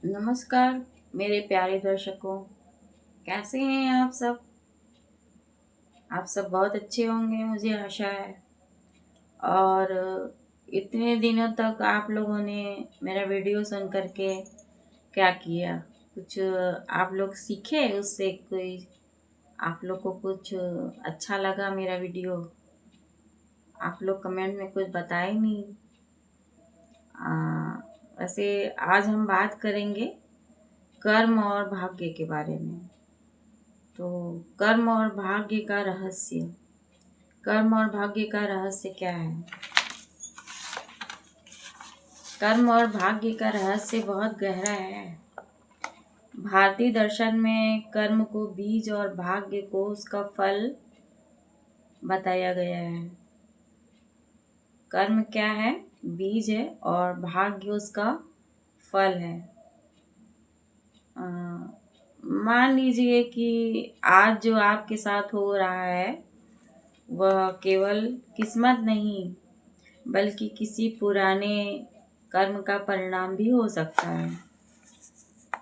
नमस्कार मेरे प्यारे दर्शकों। कैसे हैं आप सब? आप सब बहुत अच्छे होंगे, मुझे आशा है। और इतने दिनों तक आप लोगों ने मेरा वीडियो सुन करके क्या किया? कुछ आप लोग सीखे उससे? कोई आप लोग को कुछ अच्छा लगा मेरा वीडियो? आप लोग कमेंट में कुछ बताए नहीं। वैसे आज हम बात करेंगे कर्म और भाग्य के बारे में। तो कर्म और भाग्य का रहस्य। कर्म और भाग्य का रहस्य क्या है? कर्म और भाग्य का रहस्य बहुत गहरा है। भारतीय दर्शन में कर्म को बीज और भाग्य को उसका फल बताया गया है। कर्म क्या है? बीज है और भाग्य उसका फल है। अ, मान लीजिए कि आज जो आपके साथ हो रहा है वह केवल किस्मत नहीं बल्कि किसी पुराने कर्म का परिणाम भी हो सकता है।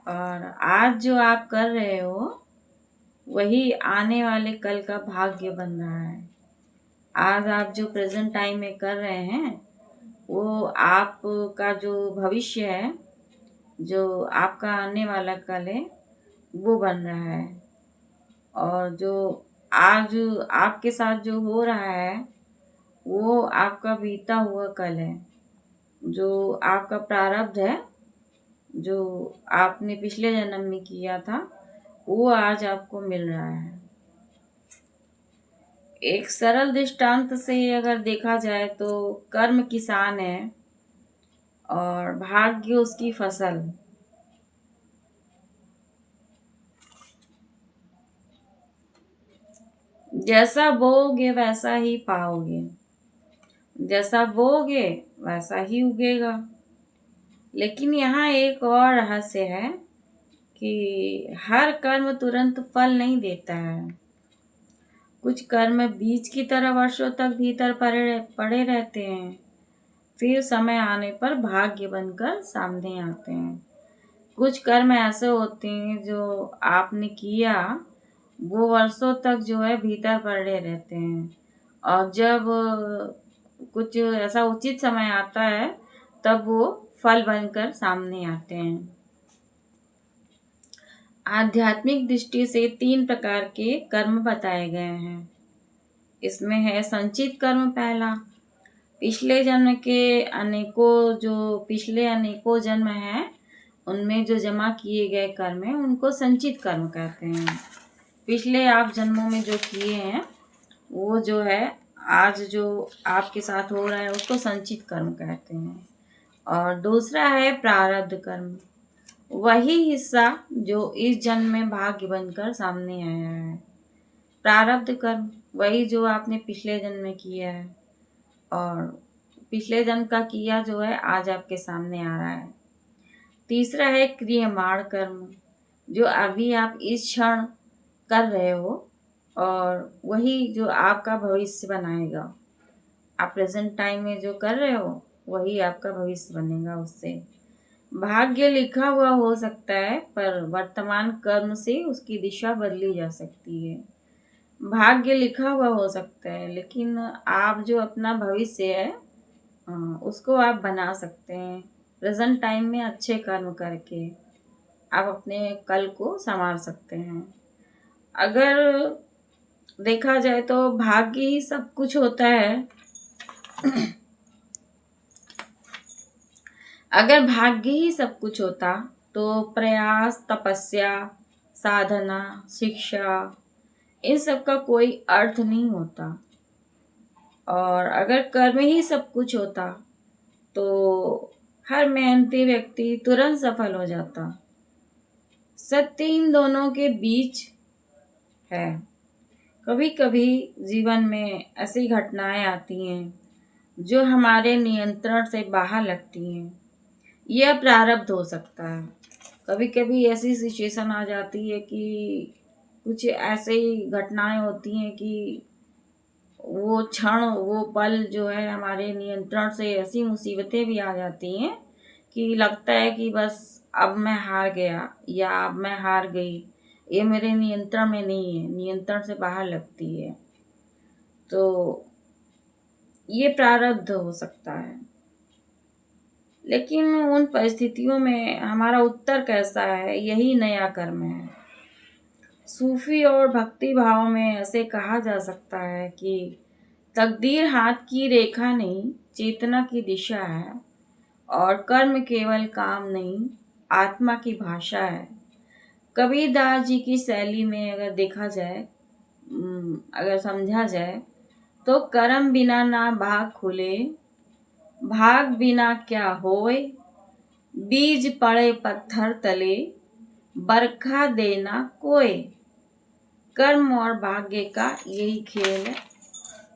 और आज जो आप कर रहे हो वही आने वाले कल का भाग्य बन रहा है। आज आप जो प्रेजेंट टाइम में कर रहे हैं वो आपका जो भविष्य है, जो आपका आने वाला कल है, वो बन रहा है। और जो आज आपके साथ जो हो रहा है वो आपका बीता हुआ कल है। जो आपका प्रारब्ध है, जो आपने पिछले जन्म में किया था, वो आज आपको मिल रहा है। एक सरल दृष्टांत से अगर देखा जाए तो कर्म किसान है और भाग्य उसकी फसल। जैसा बोओगे वैसा ही पाओगे, जैसा बोओगे वैसा ही उगेगा। लेकिन यहाँ एक और रहस्य है कि हर कर्म तुरंत फल नहीं देता है। कुछ कर्म बीज की तरह वर्षों तक भीतर पड़े पड़े रहते हैं, फिर समय आने पर भाग्य बनकर सामने आते हैं। कुछ कर्म ऐसे होते हैं जो आपने किया वो वर्षों तक जो है भीतर पड़े रहते हैं, और जब कुछ ऐसा उचित समय आता है तब वो फल बनकर सामने आते हैं। आध्यात्मिक दृष्टि से 3 प्रकार के कर्म बताए गए हैं। इसमें है संचित कर्म पहला। पिछले अनेकों जन्म हैं उनमें जो जमा किए गए कर्म हैं उनको संचित कर्म कहते हैं। पिछले आप जन्मों में जो किए हैं वो जो है आज जो आपके साथ हो रहा है उसको संचित कर्म कहते हैं। और दूसरा है प्रारब्ध कर्म, वही हिस्सा जो इस जन्म में भाग्य बनकर सामने आया है। प्रारब्ध कर्म वही जो आपने पिछले जन्म में किया है, और पिछले जन्म का किया जो है आज आपके सामने आ रहा है। तीसरा है क्रियमाण कर्म, जो अभी आप इस क्षण कर रहे हो, और वही जो आपका भविष्य बनाएगा। आप प्रेजेंट टाइम में जो कर रहे हो वही आपका भविष्य बनेगा उससे। भाग्य लिखा हुआ हो सकता है पर वर्तमान कर्म से उसकी दिशा बदली जा सकती है। भाग्य लिखा हुआ हो सकता है लेकिन आप जो अपना भविष्य है उसको आप बना सकते हैं। प्रेजेंट टाइम में अच्छे कर्म करके आप अपने कल को संवार सकते हैं। अगर देखा जाए तो भाग्य ही सब कुछ होता है। अगर भाग्य ही सब कुछ होता तो प्रयास, तपस्या, साधना, शिक्षा, इन सब का कोई अर्थ नहीं होता। और अगर कर्म ही सब कुछ होता तो हर मेहनती व्यक्ति तुरंत सफल हो जाता। सत्य इन दोनों के बीच है। कभी कभी जीवन में ऐसी घटनाएं आती हैं जो हमारे नियंत्रण से बाहर लगती हैं। यह प्रारब्ध हो सकता है। कभी कभी ऐसी सिचुएशन आ जाती है कि कुछ ऐसे ही घटनाएं होती हैं कि वो क्षण, वो पल जो है हमारे नियंत्रण से ऐसी मुसीबतें भी आ जाती हैं कि लगता है कि बस अब मैं हार गया या अब मैं हार गई, ये मेरे नियंत्रण में नहीं है, नियंत्रण से बाहर लगती है, तो ये प्रारब्ध हो सकता है। लेकिन उन परिस्थितियों में हमारा उत्तर कैसा है, यही नया कर्म है। सूफी और भक्ति भाव में ऐसे कहा जा सकता है कि तकदीर हाथ की रेखा नहीं, चेतना की दिशा है, और कर्म केवल काम नहीं, आत्मा की भाषा है। कबीरदास जी की शैली में अगर देखा जाए, अगर समझा जाए, तो कर्म बिना ना भाग खुले, भाग बिना क्या होए, बीज पड़े पत्थर तले, बरखा देना कोय। कर्म और भाग्य का यही खेल है।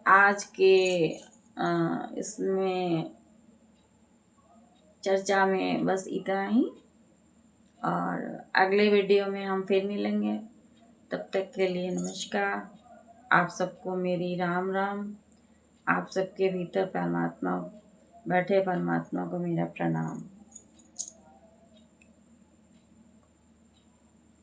आज के इसमें चर्चा में बस इतना ही, और अगले वीडियो में हम फिर मिलेंगे। तब तक के लिए नमस्कार। आप सबको मेरी राम राम। आप सबके भीतर परमात्मा बैठे, परमात्मा को मेरा प्रणाम।